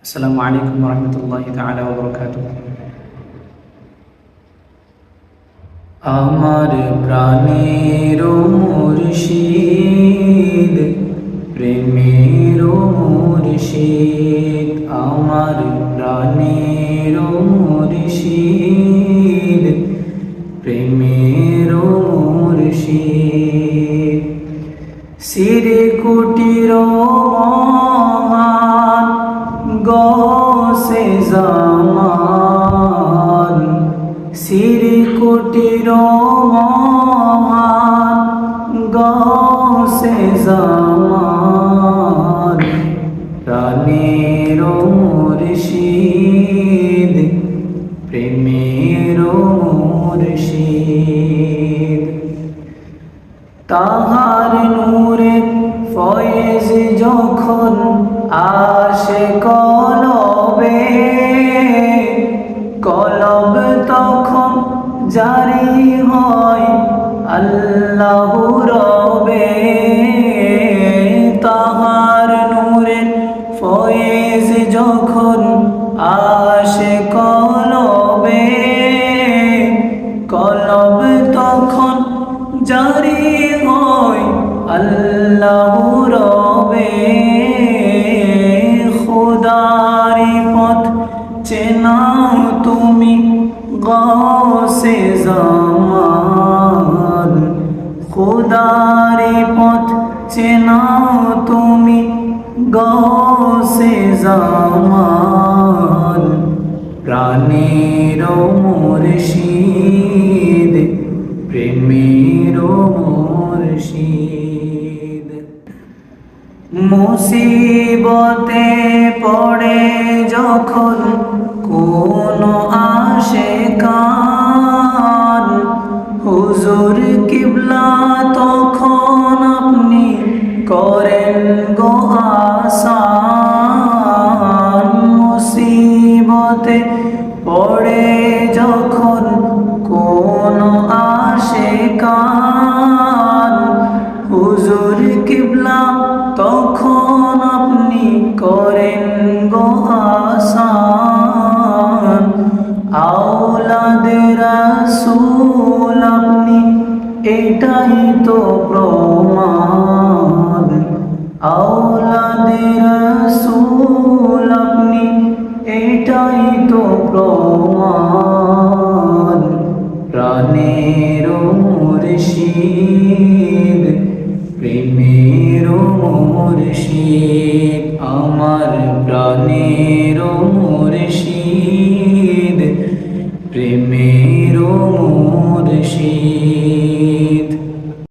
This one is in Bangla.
আসসালামু আলাইকুম রহমতুল্লাহি তাআলা ওয়া বারাকাতুহু। আমার প্রাণের মুর্শিদ, প্রেমের মুর্শিদ, আমার প্রাণের মুর্শিদ, প্রেমের মুর্শিদ। সিরে কুটির মহান গৌসে জামান, সিরে কুটির মহান গৌসে জামান, প্রাণের মুর্শিদ, প্রেমের মুর্শিদ। তাহার নূরে ফয়েজ যখন আসে কলবে, কলব তখন জারি হয় আল্লাহ রবে। তাহার নূরে ফয়েজ যখন আসে কলবে, কলব তখন জারি হয় আল্লাহ রবে। খোদারি পথ চেনাও তুমি গৌসে জামান, খোদারি পথ চেনাও তুমি গৌসে জামান, প্রাণের মুর্শিদ, প্রেমের মুর্শিদ। মুসিবতে পড়ে যখন কোন আশিকান, হুজুর কিবলা তখন আপনি করেন গো আসান। মুসিবতে পড়ে যখন কোন আশিকান, হুজুর কিবলা তখন আপনি করেন গো আসান। আওলাদে রাসূল আপনি এটাই তো প্রমাণ, আওলাদে রাসূল আপনি এটাই তো প্রমাণ, প্রাণের মুর্শিদ, প্রেমের মুর্শিদ, আমার প্রাণের মুর্শিদ, প্রেমের মুর্শিদ।